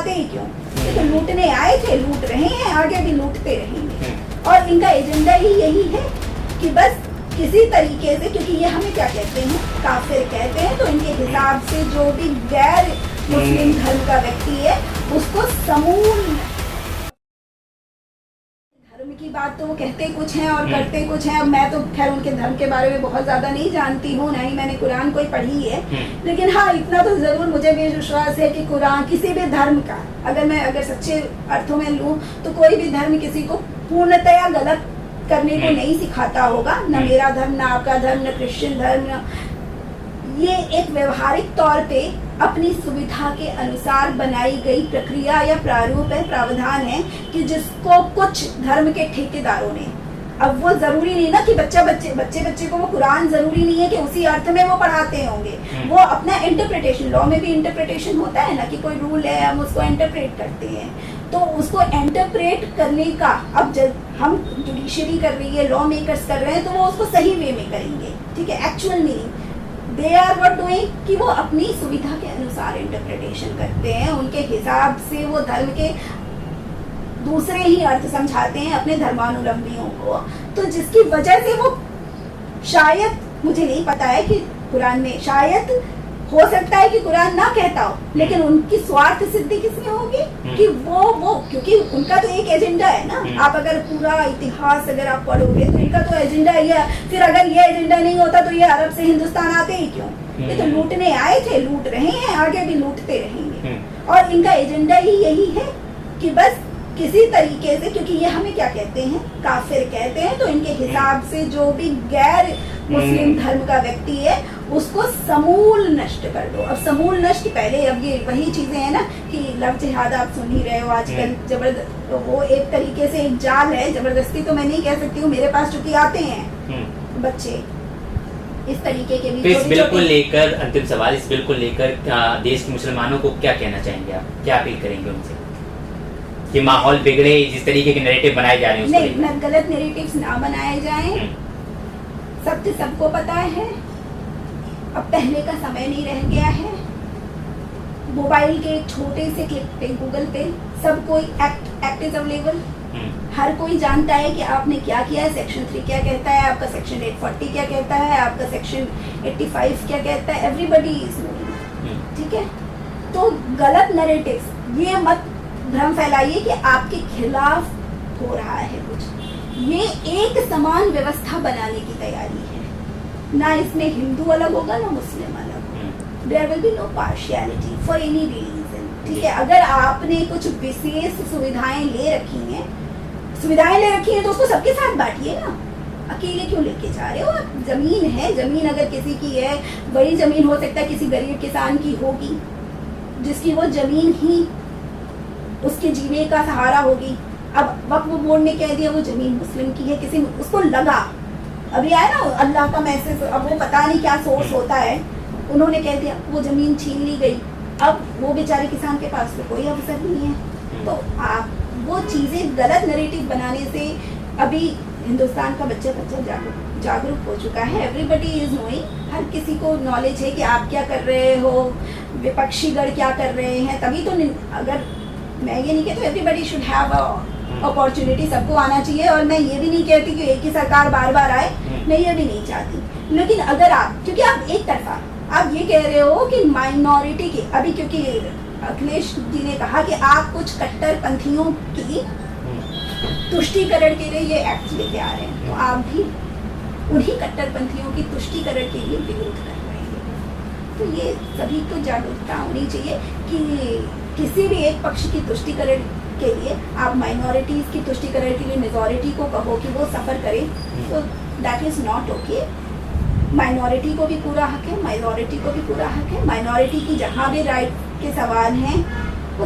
आते ही क्यों? ये तो लूटने आए थे, लूट रहे हैं, आगे भी लूटते रहेंगे। और इनका एजेंडा ही यही है कि बस किसी तरीके से, क्योंकि ये हमें क्या कहते हैं, काफिर कहते हैं, तो इनके हिसाब से जो भी गैर मुस्लिम धर्म का व्यक्ति है उसको समूल, धर्म की बात तो वो कहते कुछ हैं और करते कुछ हैं। अब मैं तो खैर उनके धर्म के बारे में बहुत ज्यादा नहीं जानती हूँ, ना ही मैंने कुरान कोई पढ़ी है, लेकिन हाँ इतना तो जरूर मुझे भी विश्वास है कि कुरान किसी भी धर्म का, अगर सच्चे अर्थों में लूँ तो कोई भी धर्म किसी को पूर्णतया गलत करने को नहीं सिखाता होगा, न मेरा धर्म, न आपका धर्म, न क्रिश्चियन धर्म, न ये एक व्यवहारिक तौर पे अपनी सुविधा के अनुसार बनाई गई प्रक्रिया या प्रारूप है, प्रावधान है कि जिसको कुछ धर्म के ठेकेदारों ने, अब वो जरूरी नहीं ना कि बच्चे को वो कुरान जरूरी नहीं है कि उसी अर्थ में वो पढ़ाते होंगे, वो अपना इंटरप्रिटेशन, लॉ में भी इंटरप्रिटेशन होता है ना कि कोई रूल है हम उसको इंटरप्रेट करते हैं, तो उसको इंटरप्रेट करने का अब जब हम जुडिशरी कर रही है, लॉ मेकर्स कर रहे हैं, तो वो उसको सही वे में करेंगे, ठीक है। Actual meaning they are what doing कि वो अपनी सुविधा के अनुसार इंटरप्रिटेशन करते हैं, उनके हिसाब से वो धर्म के दूसरे ही अर्थ समझाते हैं अपने धर्मानुलंबियों को, तो जिसकी वजह से वो शायद, मुझे नहीं पता है कि कुरान में, शायद हो सकता है कि कुरान ना कहता हो, लेकिन उनकी स्वार्थ सिद्धि किसमें होगी कि वो क्योंकि उनका तो एक एजेंडा है ना। आप अगर पूरा इतिहास अगर आप पढ़ोगे तो इनका तो एजेंडा ही है, फिर अगर ये एजेंडा नहीं होता तो ये अरब से हिंदुस्तान आते ही क्यों? ये तो लूटने आए थे, लूट रहे हैं, आगे भी लूटते रहेंगे। और इनका एजेंडा ही यही है कि बस किसी तरीके से, क्योंकि ये हमें क्या कहते हैं, काफिर कहते हैं, तो इनके हिसाब से जो भी गैर मुस्लिम धर्म का व्यक्ति है उसको समूल नष्ट कर दो। अब समूल नष्ट पहले, अब ये वही चीजें हैं ना कि लव जिहाद आप सुन ही रहे हो आजकल, जबरदस्त, वो एक तरीके से एक जाल है, जबरदस्ती तो मैं नहीं कह सकती हूँ, मेरे पास चूंकि आते हैं बच्चे इस तरीके के भी। तो इस बिल को लेकर, अंतिम सवाल, इस बिल को लेकर देश के मुसलमानों को क्या कहना चाहेंगे आप, क्या अपील करेंगे उनसे कि माहौल बिगड़े, जिस तरीके के नैरेटिव बनाए जा रहे हैं नहीं, गलत नैरेटिव्स ना बनाए जाएं, सत्य सबको पता है, अब पहले का समय नहीं रह गया है, मोबाइल के एक छोटे से क्लिक पे, गूगल पे सब कोई एक्ट इज अवेलेबल, हर कोई जानता है कि आपने क्या किया है, सेक्शन 3 क्या कहता है, आपका सेक्शन 840 क्या कहता है, आपका सेक्शन 85 क्या कहता है, एवरीबडी इज नोइंग, ठीक है। तो गलत नैरेटिव्स, ये मत भ्रम फैलाइए कि आपके खिलाफ हो रहा है कुछ, ये एक समान व्यवस्था बनाने की तैयारी है, ना इसमें हिंदू अलग होगा ना मुस्लिम अलग होगा, there will be no partiality for any reason, ठीक है। अगर आपने कुछ विशेष सुविधाएं ले रखी हैं तो उसको सबके साथ बांटिए ना, अकेले क्यों लेके जा रहे हो? जमीन है, जमीन अगर किसी की है, बड़ी जमीन हो सकता है किसी गरीब किसान की होगी, जिसकी वो जमीन ही उसके जीने का सहारा होगी। अब वक्फ बोर्ड ने कह दिया वो जमीन मुस्लिम की है, किसी उसको लगा, अभी आया ना अल्लाह का मैसेज, अब वो पता नहीं क्या सोर्स होता है, उन्होंने कह दिया वो जमीन छीन ली गई, अब वो बेचारे किसान के पास तो कोई अवसर नहीं है। तो आप वो चीजें गलत नैरेटिव बनाने से, अभी हिंदुस्तान का बच्चा जागरूक हो चुका है, एवरीबडी इज नोइंग, हर किसी को नॉलेज है कि आप क्या कर रहे हो, विपक्षी गण क्या कर रहे हैं, तभी तो अगर मैं ये नहीं कहती एवरीबडी शुड हैव अपॉर्चुनिटी, सबको आना चाहिए, और मैं ये भी नहीं कहती कि एक ही सरकार बार बार आए, मैं ये भी नहीं चाहती, लेकिन अगर आप, क्योंकि आप एक तरफा आप ये कह रहे हो कि माइनॉरिटी की, अभी क्योंकि अखिलेश जी ने कहा कि आप कुछ कट्टरपंथियों की तुष्टीकरण के लिए ये एक्ट लेके आ रहे हैं, तो आप भी उन्हीं कट्टरपंथियों की तुष्टीकरण के लिए विरोध कर रहे हैं। तो ये सभी को जागरूकता होनी चाहिए कि किसी भी एक पक्ष की तुष्टीकरण के लिए आप माइनॉरिटीज की तुष्टीकरण के लिए मेजॉरिटी को कहो कि वो सफर करें, तो that is not okay. Minority को भी पूरा हक है, माइनॉरिटी को भी पूरा हक है, माइनॉरिटी की जहाँ भी राइट के सवाल हैं वो